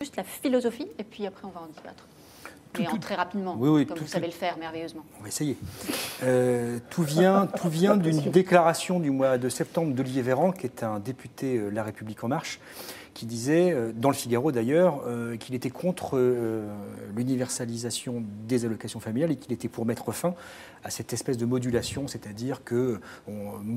juste la philosophie, et puis après on va en débattre. Mais très rapidement, oui, comme vous savez le faire merveilleusement. On va essayer. Tout vient d'une déclaration du mois de septembre d'Olivier Véran, qui est un député La République En Marche, qui disait, dans le Figaro d'ailleurs, qu'il était contre l'universalisation des allocations familiales et qu'il était pour mettre fin à cette espèce de modulation, c'est-à-dire que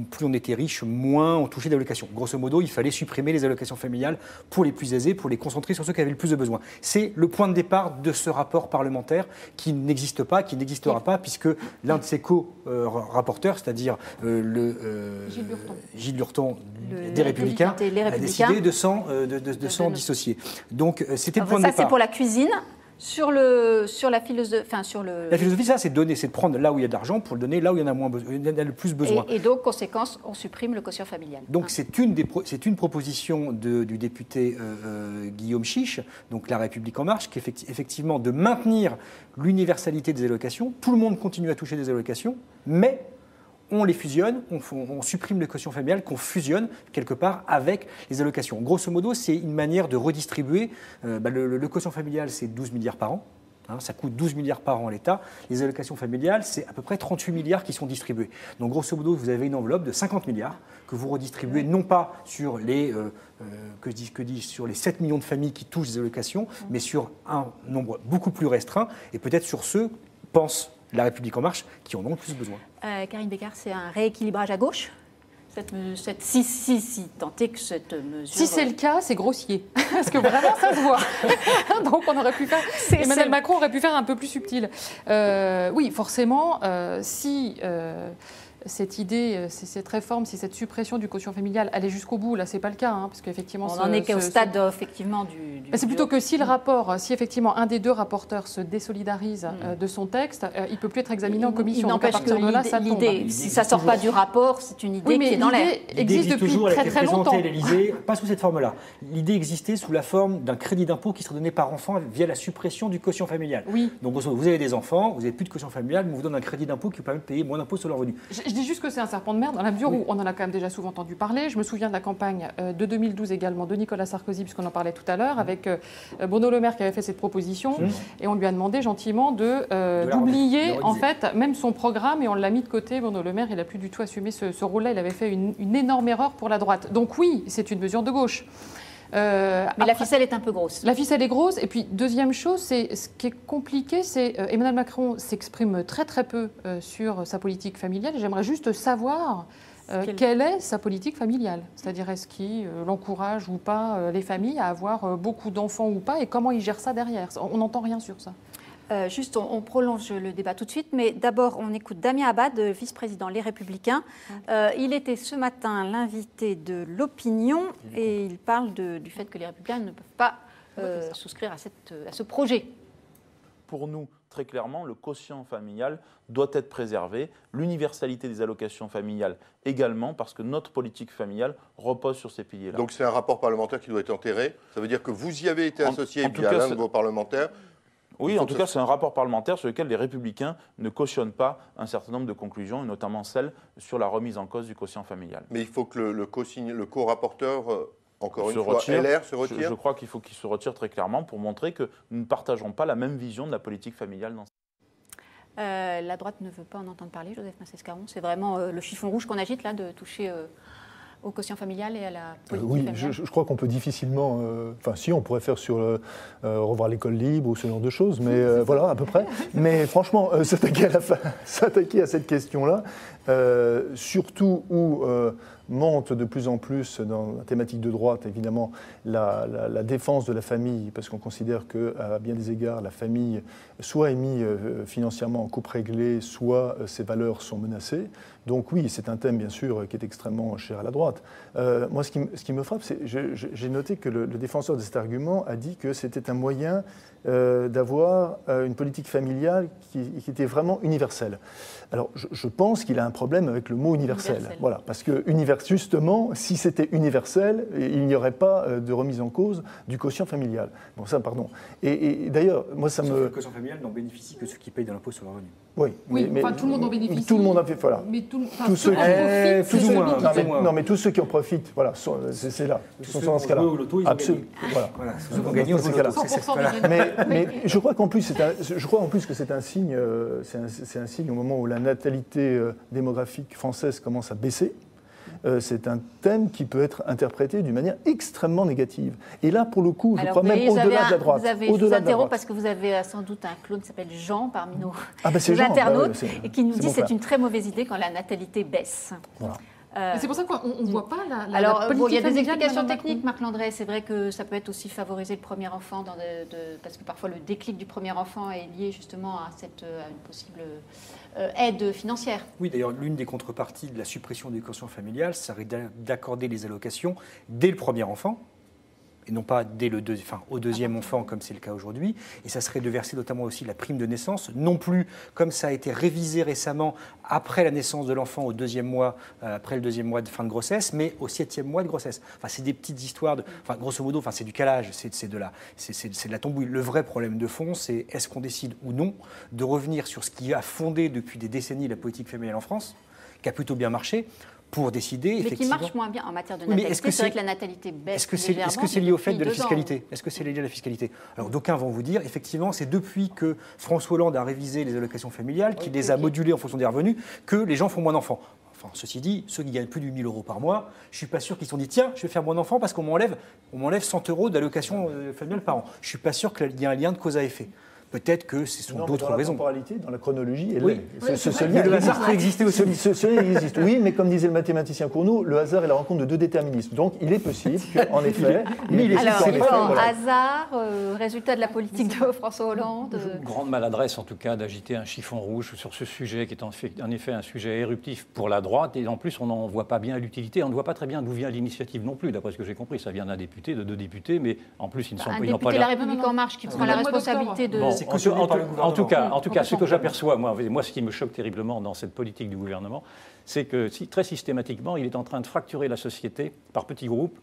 plus on était riche, moins on touchait d'allocations. Grosso modo, il fallait supprimer les allocations familiales pour les plus aisés, pour les concentrer sur ceux qui avaient le plus de besoins. C'est le point de départ de ce rapport parlementaire qui n'existe pas, qui n'existera pas, puisque l'un de ses co-rapporteurs, c'est-à-dire Gilles Lurton des Républicains, a décidé de s'en dissocier. Donc c'était le point de départ. Ça, c'est pour la cuisine. Sur la philosophie, La philosophie, c'est de prendre là où il y a de l'argent pour le donner là où il y en a le plus besoin. Et donc, conséquence, on supprime le quotient familial. Donc, c'est une proposition du député Guillaume Chiche, donc La République En Marche, qui est effectivement de maintenir l'universalité des allocations. Tout le monde continue à toucher des allocations, mais on les fusionne, on supprime le quotient familial, qu'on fusionne quelque part avec les allocations. Grosso modo, c'est une manière de redistribuer. Le quotient familial, c'est 12 milliards par an. Ça coûte 12 milliards par an à l'État. Les allocations familiales, c'est à peu près 38 milliards qui sont distribués. Donc, grosso modo, vous avez une enveloppe de 50 milliards que vous redistribuez non pas sur sur les 7 millions de familles qui touchent des allocations, mais sur un nombre beaucoup plus restreint et peut-être sur ceux, pense La République En Marche, qui en ont le plus besoin. Karine Bécart, c'est un rééquilibrage à gauche si tant est que cette mesure... Si c'est le cas, c'est grossier. Parce que vraiment, ça se voit. Donc, on aurait pu faire... Emmanuel Macron aurait pu faire un peu plus subtil. Oui, forcément, si... cette idée, cette réforme, si cette suppression du quotient familial allait jusqu'au bout, là, c'est pas le cas, parce qu'effectivement... On n'en est qu'au stade, effectivement, du... C'est plutôt que si effectivement, un des deux rapporteurs se désolidarise de son texte, il ne peut plus être examiné en commission. Il n'empêche que l'idée, si ça ne sort pas du rapport, c'est une idée qui est dans l'air. L'idée existe depuis très longtemps. À l'Élysée, pas sous cette forme-là. L'idée existait sous la forme d'un crédit d'impôt qui serait donné par enfant via la suppression du quotient familial. Oui. Donc, vous avez des enfants, vous n'avez plus de quotient familial, mais on vous donne un crédit d'impôt qui vous permet de payer moins d'impôts sur leurs revenus. Je dis juste que c'est un serpent de mer dans la mesure où on en a quand même déjà souvent entendu parler. Je me souviens de la campagne de 2012 également de Nicolas Sarkozy, puisqu'on en parlait tout à l'heure, avec Bruno Le Maire qui avait fait cette proposition, et on lui a demandé gentiment d'oublier en fait même son programme, et on l'a mis de côté. Bruno Le Maire, il n'a plus du tout assumé ce rôle-là, il avait fait une énorme erreur pour la droite. Donc oui, c'est une mesure de gauche. Mais la ficelle est un peu grosse. La ficelle est grosse. Et puis, deuxième chose, ce qui est compliqué, c'est Emmanuel Macron s'exprime très très peu sur sa politique familiale. J'aimerais juste savoir quelle est sa politique familiale. C'est-à-dire, est-ce qu'il encourage ou pas les familles à avoir beaucoup d'enfants ou pas, et comment il gère ça derrière. On n'entend rien sur ça. Juste, on prolonge le débat tout de suite, mais d'abord, on écoute Damien Abad, vice-président Les Républicains. Il était ce matin l'invité de l'opinion et il parle du fait que les Républicains ne peuvent pas souscrire à ce projet. Pour nous, très clairement, le quotient familial doit être préservé, l'universalité des allocations familiales également, parce que notre politique familiale repose sur ces piliers-là. Donc c'est un rapport parlementaire qui doit être enterré. Ça veut dire que vous y avez été associé via l'un de vos parlementaires. Oui, en tout cas, c'est un rapport parlementaire sur lequel les Républicains ne cautionnent pas un certain nombre de conclusions, et notamment celle sur la remise en cause du quotient familial. Mais il faut que le co-rapporteur, encore une fois, LR, se retire. Je crois qu'il faut qu'il se retire très clairement pour montrer que nous ne partageons pas la même vision de la politique familiale dans la droite ne veut pas en entendre parler, Joseph Massescaron. C'est vraiment le chiffon rouge qu'on agite là, de toucher au quotient familial et à la politique familiale. Je crois qu'on peut difficilement... Enfin, si, on pourrait faire sur revoir l'école libre ou ce genre de choses, mais voilà, à peu près. Mais franchement, s'attaquer à cette question-là, surtout où monte de plus en plus dans la thématique de droite, évidemment, la défense de la famille, parce qu'on considère qu'à bien des égards, la famille soit est mise financièrement en coupe réglée, soit ses valeurs sont menacées. Donc oui, c'est un thème, bien sûr, qui est extrêmement cher à la droite. Moi, ce qui me frappe, c'est j'ai noté que le défenseur de cet argument a dit que c'était un moyen d'avoir une politique familiale qui était vraiment universelle. Alors, je pense qu'il a un problème avec le mot universel. Voilà, parce que universel, c'est-à-dire justement, si c'était universel, il n'y aurait pas de remise en cause du quotient familial. Bon, ça, pardon. Et d'ailleurs, moi, ça me... Le quotient familial n'en bénéficie que ceux qui payent de l'impôt sur le revenu. Oui, mais tout le monde en bénéficie. Tout le monde en fait, voilà. Mais tous ceux plus ou moins. Non, mais tous ceux qui en profitent, voilà, c'est là. Tous sont ceux dans ce cas-là. au loto, ils Absolument. Voilà, ceux qui ont gagné au cas-là. 100% Mais je crois qu'en plus, je crois en plus que c'est un signe, c'est un signe au moment où la natalité démographique française commence à baisser. C'est un thème qui peut être interprété d'une manière extrêmement négative. Et là, pour le coup, je crois même au-delà de la droite. Je vous interromps parce que vous avez sans doute un clone qui s'appelle Jean parmi nos internautes et qui nous dit que c'est une très mauvaise idée quand la natalité baisse. Voilà. C'est pour ça qu'on ne voit pas la Alors, politique il y a des familiale explications de Madame techniques, Marc Landré. C'est vrai que ça peut être aussi favoriser le premier enfant, parce que parfois le déclic du premier enfant est lié justement à une possible aide financière. Oui, d'ailleurs, l'une des contreparties de la suppression du quotient familial serait d'accorder les allocations dès le premier enfant, et non pas au deuxième enfant comme c'est le cas aujourd'hui. Et ça serait de verser notamment aussi la prime de naissance, non plus comme ça a été révisé récemment après la naissance de l'enfant au deuxième mois, après le deuxième mois de fin de grossesse, mais au 7e mois de grossesse. Enfin, c'est des petites histoires, grosso modo, c'est du calage, c'est de la tambouille. Le vrai problème de fond, c'est est-ce qu'on décide ou non de revenir sur ce qui a fondé depuis des décennies la politique familiale en France, qui a plutôt bien marché, pour décider, mais effectivement... qui marche moins bien en matière de natalité. C'est vrai que la natalité baisse légèrement. Est-ce que c'est lié au fait de la fiscalité ? Est-ce que c'est lié à la fiscalité ? Alors d'aucuns vont vous dire, effectivement, c'est depuis que François Hollande a révisé les allocations familiales, qu'il les a modulées en fonction des revenus, que les gens font moins d'enfants. Enfin, ceci dit, ceux qui gagnent plus de 1 000 € par mois, je ne suis pas sûr qu'ils se sont dit, tiens, je vais faire moins d'enfants parce qu'on m'enlève 100 € d'allocation familiale par an. Je ne suis pas sûr qu'il y ait un lien de cause à effet. Peut-être que ce sont d'autres raisons. Dans la temporalité, dans la chronologie, elle oui. Mais le hasard peut exister aussi. Ce lien existe. Oui, mais comme disait le mathématicien Cournot, le hasard est la rencontre de deux déterminismes. Donc, il est possible qu'en effet... hasard, résultat de la politique de François Hollande... Grande maladresse, en tout cas, d'agiter un chiffon rouge sur ce sujet, qui est en effet un sujet éruptif pour la droite. Et en plus, on n'en voit pas bien l'utilité. On ne voit pas très bien d'où vient l'initiative non plus, d'après ce que j'ai compris. Ça vient d'un député, de 2 députés, mais en plus, ils ne sont pas... Un député de La République En Marche qui prend la responsabilité de... En tout cas, ce que j'aperçois, moi, ce qui me choque terriblement dans cette politique du gouvernement, c'est que très systématiquement, il est en train de fracturer la société par petits groupes,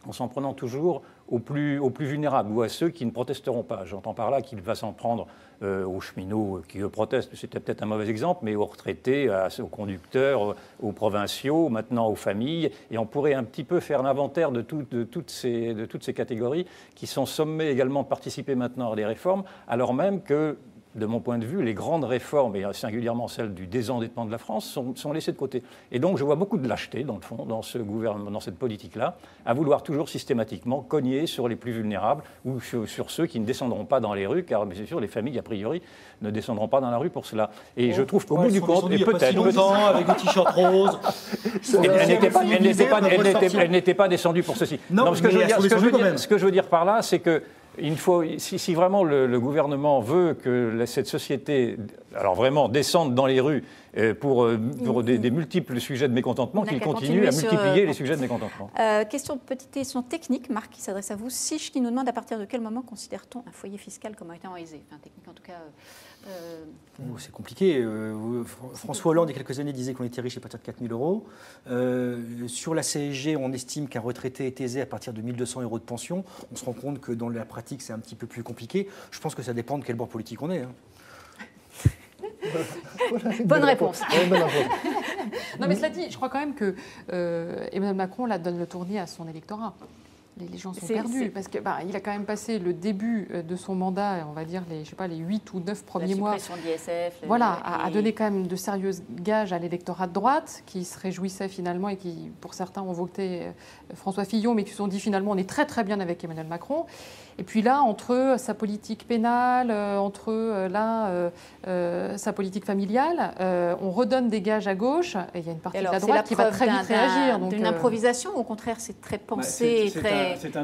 en s'en prenant toujours aux plus vulnérables ou à ceux qui ne protesteront pas. J'entends par là qu'il va s'en prendre aux cheminots qui protestent, c'était peut-être un mauvais exemple, mais aux retraités, aux conducteurs, aux provinciaux, maintenant aux familles. Et on pourrait un petit peu faire l'inventaire de toutes ces catégories qui sont sommées également de participer maintenant à des réformes, alors même que, de mon point de vue, les grandes réformes, et singulièrement celles du désendettement de la France, sont laissées de côté. Et donc, je vois beaucoup de lâcheté, dans le fond, dans ce gouvernement, dans cette politique-là, à vouloir toujours systématiquement cogner sur les plus vulnérables ou sur ceux qui ne descendront pas dans les rues, car c'est sûr, les familles, a priori, ne descendront pas dans la rue pour cela. Et je trouve qu'au bout du compte, et peut-être... avec des t-shirts roses... Elle n'était pas descendue pour ceci. Non, ce que je veux dire par là, c'est que si vraiment le gouvernement veut que cette société, alors vraiment, descende dans les rues pour des multiples sujets de mécontentement, qu'il continue à multiplier les sujets de mécontentement. Petite question technique, Marc, qui s'adresse à vous. Sich qui nous demande à partir de quel moment considère-t-on un foyer fiscal comme étant aisé ? Enfin, technique en tout cas... C'est compliqué. François Hollande, il y a quelques années, disait qu'on était riche à partir de 4 000 €. Sur la CSG, on estime qu'un retraité est aisé à partir de 1 200 € de pension. On se rend compte que dans la pratique, c'est un petit peu plus compliqué. Je pense que ça dépend de quel bord politique on est. Bonne réponse. Non, mais cela dit, je crois quand même que Emmanuel Macron là, donne le tournis à son électorat. Les gens sont perdus parce qu'il a quand même passé le début de son mandat, on va dire les 8 ou 9 premiers mois, à donner quand même de sérieux gages à l'électorat de droite qui se réjouissait finalement et qui, pour certains, ont voté François Fillon, mais qui se sont dit finalement on est très très bien avec Emmanuel Macron. Et puis là, entre sa politique pénale, sa politique familiale, on redonne des gages à gauche et il y a une partie de la droite qui va très vite réagir. Une improvisation, au contraire, c'est très pensé. C'est un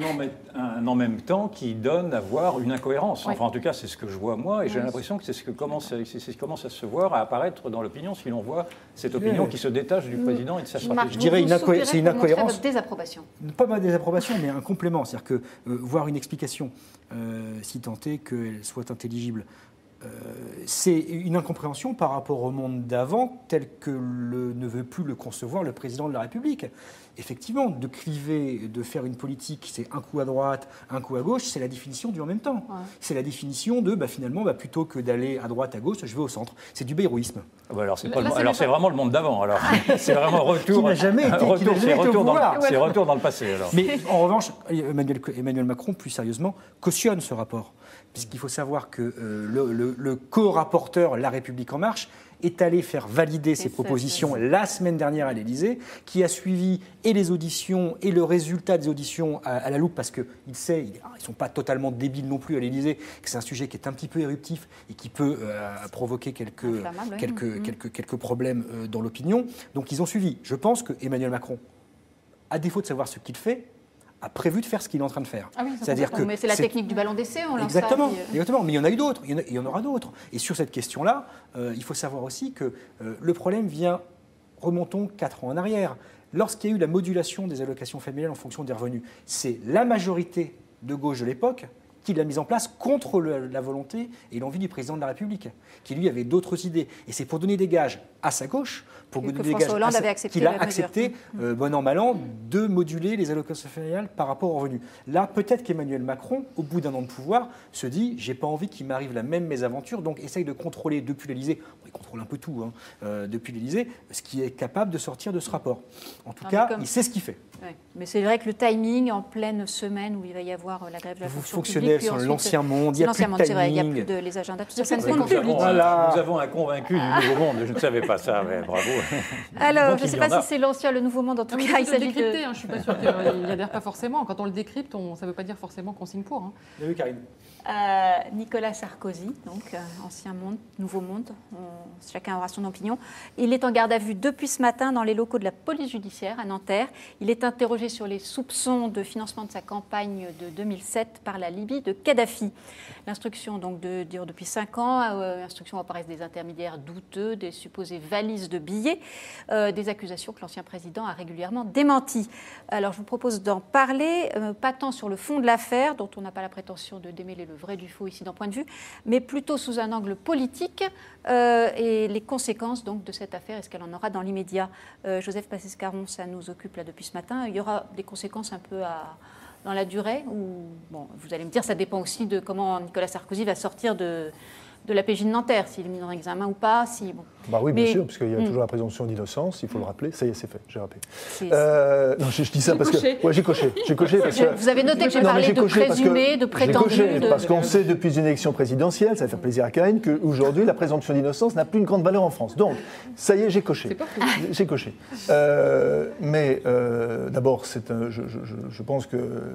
en même temps qui donne à voir une incohérence. Enfin, en tout cas, c'est ce que je vois moi et j'ai l'impression que c'est ce qui commence à se voir, à apparaître dans l'opinion si l'on voit cette opinion qui se détache du président et de sa stratégie. Je dirais c'est une incohérence. Votre désapprobation. Pas ma désapprobation, mais un complément. C'est-à-dire que voir une explication, si tant est qu'elle soit intelligible, c'est une incompréhension par rapport au monde d'avant, tel que ne veut plus le concevoir le président de la République. Effectivement, de cliver, de faire une politique, c'est un coup à droite, un coup à gauche, c'est la définition du en même temps. Ouais. C'est la définition de, finalement, plutôt que d'aller à droite, à gauche, je vais au centre. C'est du bayrouisme. Alors, c'est vraiment le monde d'avant. Alors, c'est vraiment retour. Qui n'a jamais été au pouvoir. C'est retour dans le passé. Alors. Mais en revanche, Emmanuel Macron, plus sérieusement, cautionne ce rapport. Puisqu'il faut savoir que le co-rapporteur La République En Marche est allé faire valider ses propositions la semaine dernière à l'Élysée, qui a suivi et les auditions et le résultat des auditions à la loupe, parce qu'il sait, ils ne sont pas totalement débiles non plus à l'Élysée, que c'est un sujet qui est un petit peu éruptif et qui peut provoquer quelques problèmes dans l'opinion. Donc ils ont suivi. Je pense que Emmanuel Macron, à défaut de savoir ce qu'il fait, a prévu de faire ce qu'il est en train de faire. Ah oui, c'est-à-dire que c'est la technique du ballon d'essai, on lance exactement, exactement, mais il y en a eu d'autres, il y en aura d'autres. Et sur cette question-là, il faut savoir aussi que le problème vient, remontons 4 ans en arrière. Lorsqu'il y a eu la modulation des allocations familiales en fonction des revenus, c'est la majorité de gauche de l'époque qui l'a mise en place contre la volonté et l'envie du président de la République, qui lui avait d'autres idées. Et c'est pour donner des gages à sa gauche, pour donner des gages qu'il a accepté, bon an, mal an, de moduler les allocations familiales par rapport aux revenus. Là, peut-être qu'Emmanuel Macron, au bout d'un an de pouvoir, se dit « j'ai pas envie qu'il m'arrive la même mésaventure », donc essaye de contrôler depuis l'Élysée, il contrôle un peu tout, depuis l'Élysée, ce qui est capable de sortir de ce rapport. En tout cas, il sait ce qu'il fait. Ouais. Mais c'est vrai que le timing, en pleine semaine où il va y avoir la grève de la fonction publique... Vous fonctionnez sur l'ancien monde, il n'y a plus de timing. C'est vrai, il n'y a plus de les agendas, tout ça. Nous avons un convaincu du Nouveau Monde, je ne savais pas ça, mais bravo. Alors, je ne sais pas si c'est l'ancien, le Nouveau Monde, en tout cas, il s'agit de... Je ne suis pas sûre qu'il n'y adhère pas forcément. Quand on le décrypte, ça ne veut pas dire forcément qu'on signe pour. Vous avez vu, Karine ? Nicolas Sarkozy, donc ancien monde, nouveau monde, chacun aura son opinion. Il est en garde à vue depuis ce matin dans les locaux de la police judiciaire à Nanterre. Il est interrogé sur les soupçons de financement de sa campagne de 2007 par la Libye de Kadhafi. L'instruction donc dure depuis 5 ans. L'instruction apparaissent des intermédiaires douteux, des supposées valises de billets, des accusations que l'ancien président a régulièrement démenties. Alors je vous propose d'en parler, pas tant sur le fond de l'affaire, dont on n'a pas la prétention de démêler le vrai du faux ici d'un point de vue, mais plutôt sous un angle politique et les conséquences donc de cette affaire, est-ce qu'elle en aura dans l'immédiat. Joseph Passescaron, ça nous occupe là depuis ce matin. Il y aura des conséquences un peu dans la durée ou, bon, vous allez me dire, ça dépend aussi de comment Nicolas Sarkozy va sortir de la PJ de Nanterre, s'il est mis dans l'examen ou pas. Oui, bien sûr, parce qu'il y a toujours la présomption d'innocence, il faut le rappeler. Ça y est, c'est fait, j'ai rappelé. Non, je dis ça parce que... Ouais, j'ai coché. Parce que... Vous avez noté que j'ai parlé de présumé, de prétendu... J'ai coché, parce qu'on sait depuis une élection présidentielle, ça va faire plaisir à Karine, qu'aujourd'hui, la présomption d'innocence n'a plus une grande valeur en France. Donc, ça y est, j'ai coché. J'ai coché. Mais d'abord, je pense que